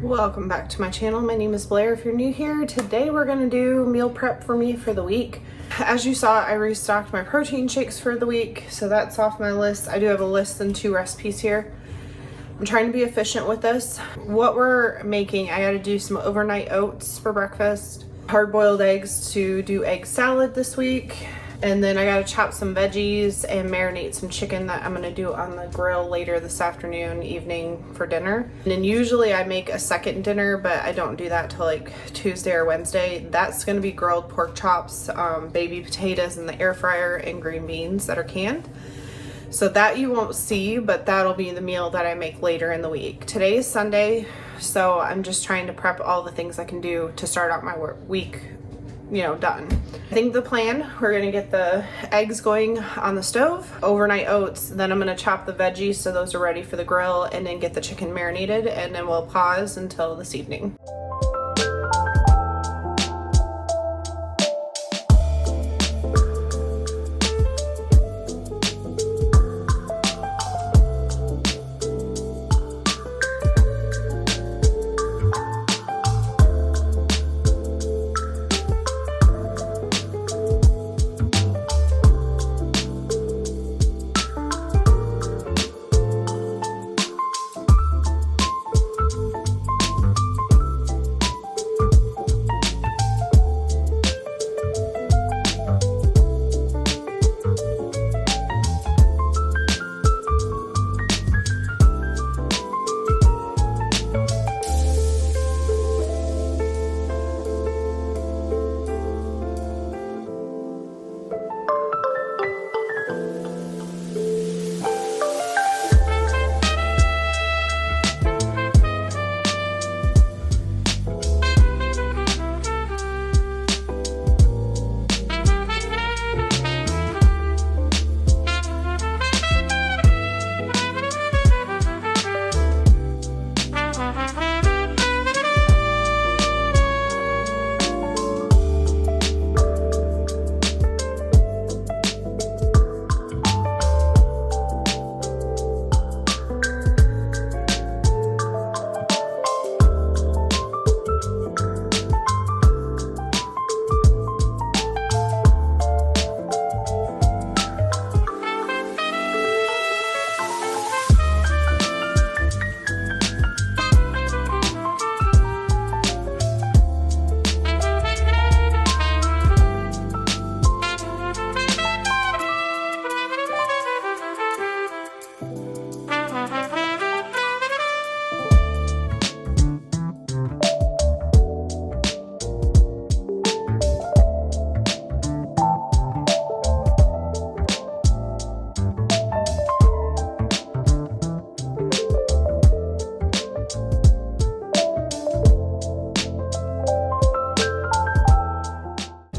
Welcome back to my channel. My name is Blair. If you're new here, today we're gonna do meal prep for me for the week. As you saw, I restocked my protein shakes for the week, so that's off my list. I do have a list and 2 recipes here. I'm trying to be efficient with this. What we're making, I gotta do some overnight oats for breakfast, hard-boiled eggs to do egg salad this week, and then I gotta chop some veggies and marinate some chicken that I'm gonna do on the grill later this afternoon, evening for dinner. And then usually I make a second dinner, but I don't do that till like Tuesday or Wednesday. That's gonna be grilled pork chops, baby potatoes in the air fryer, and green beans that are canned. So that you won't see, but that'll be the meal that I make later in the week. Today is Sunday, so I'm just trying to prep all the things I can do to start out my week, done. I think the plan, we're gonna get the eggs going on the stove, overnight oats, then I'm gonna chop the veggies so those are ready for the grill, and then get the chicken marinated, and then we'll pause until this evening.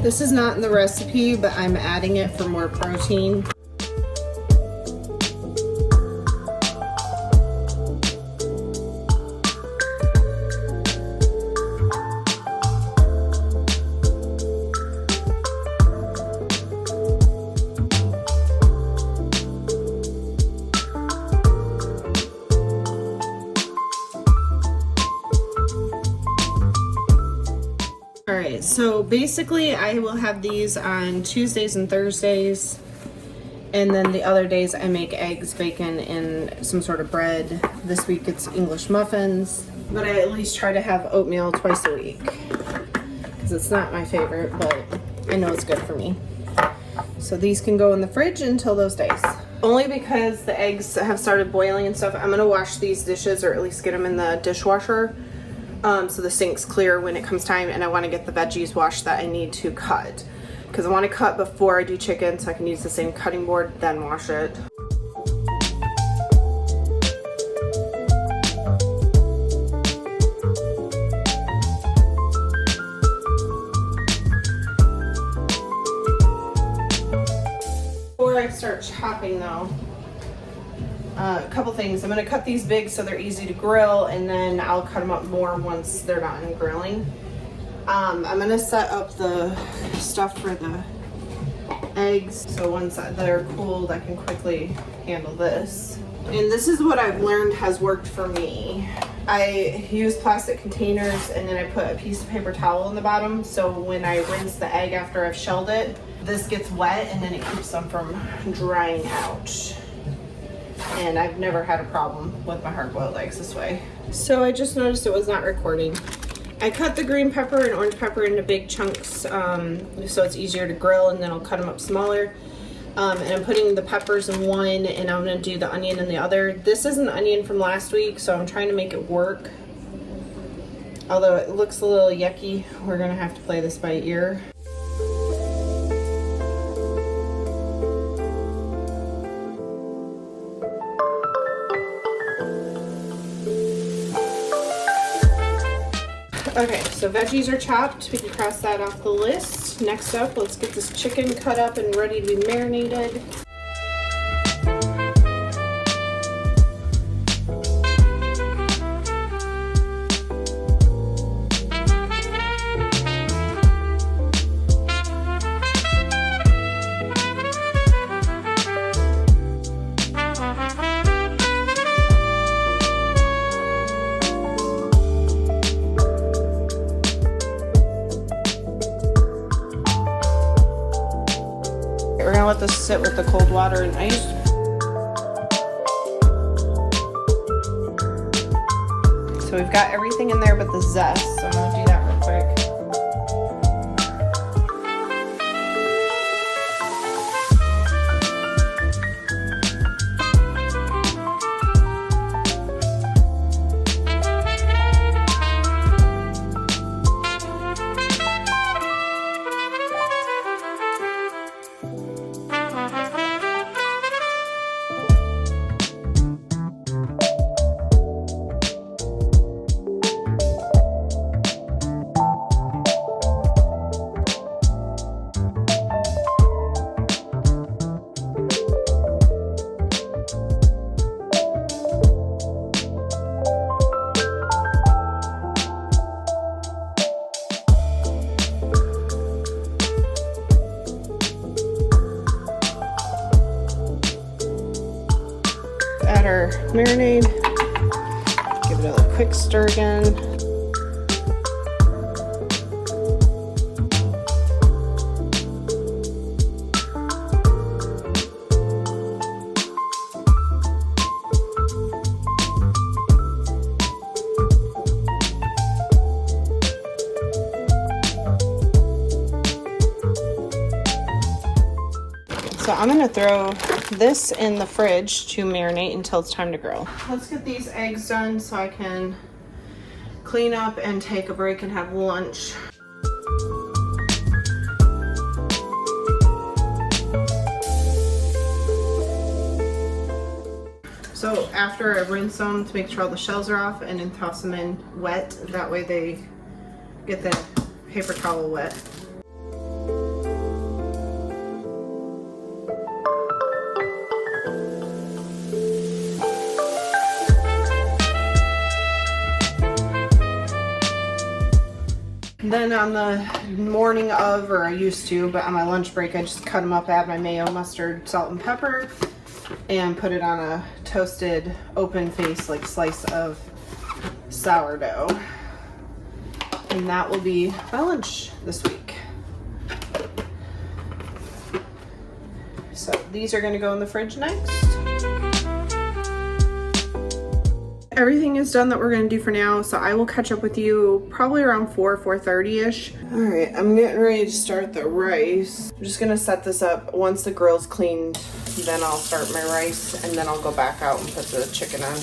This is not in the recipe, but I'm adding it for more protein. Alright, so basically I will have these on Tuesdays and Thursdays, and then the other days I make eggs, bacon, and some sort of bread. This week it's English muffins, but I at least try to have oatmeal twice a week because it's not my favorite, but I know it's good for me. So these can go in the fridge until those days. Only because the eggs have started boiling and stuff, I'm going to wash these dishes, or at least get them in the dishwasher. So the sink's clear when it comes time, and I want to get the veggies washed that I need to cut, because I want to cut before I do chicken so I can use the same cutting board, then wash it. Before I start chopping though, a couple things. I'm going to cut these big so they're easy to grill, and then I'll cut them up more once they're done grilling. I'm going to set up the stuff for the eggs, so once they're cooled I can quickly handle this. And this is what I've learned has worked for me. I use plastic containers and then I put a piece of paper towel in the bottom, so when I rinse the egg after I've shelled it, this gets wet and then it keeps them from drying out. And I've never had a problem with my hard-boiled eggs this way. So I just noticed it was not recording. I cut the green pepper and orange pepper into big chunks so it's easier to grill, and then I'll cut them up smaller. And I'm putting the peppers in one, and I'm gonna do the onion in the other. This is an onion from last week, so I'm trying to make it work. Although it looks a little yucky, we're gonna have to play this by ear. Okay, so veggies are chopped. We can cross that off the list. Next up, let's get this chicken cut up and ready to be marinated. We're gonna let this sit with the cold water and ice. So we've got everything in there but the zest, so I'm gonna do that real quick. Add our marinade, give it a quick stir again. So I'm gonna throw this in the fridge to marinate until it's time to grill. Let's get these eggs done so I can clean up and take a break and have lunch. So after I rinse them to make sure all the shells are off, and then toss them in wet, that way they get the paper towel wet. Then on the morning of, or I used to, but on my lunch break, I just cut them up, add my mayo, mustard, salt, and pepper, and put it on a toasted, open face, like slice of sourdough. And that will be my lunch this week. So these are gonna go in the fridge next. Everything is done that we're gonna do for now, so I will catch up with you probably around 4:30ish. All right, I'm getting ready to start the rice. I'm just gonna set this up. Once the grill's cleaned, then I'll start my rice, and then I'll go back out and put the chicken on.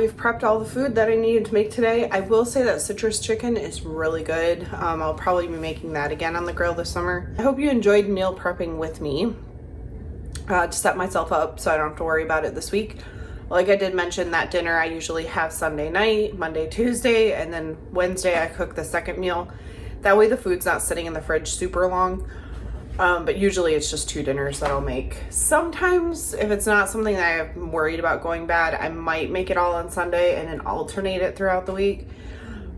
we've prepped all the food that I needed to make today. I will say that citrus chicken is really good. I'll probably be making that again on the grill this summer. I hope you enjoyed meal prepping with me to set myself up so I don't have to worry about it this week. Like I did mention, that dinner I usually have Sunday night, Monday, Tuesday, and then Wednesday I cook the second meal. That way the food's not sitting in the fridge super long. But usually it's just 2 dinners that I'll make. Sometimes if it's not something that I'm worried about going bad, I might make it all on Sunday and then alternate it throughout the week.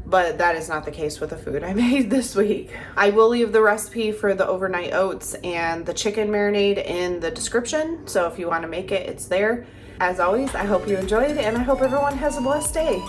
But that is not the case with the food I made this week. I will leave the recipe for the overnight oats and the chicken marinade in the description. So if you want to make it, it's there. As always, I hope you enjoyed and I hope everyone has a blessed day.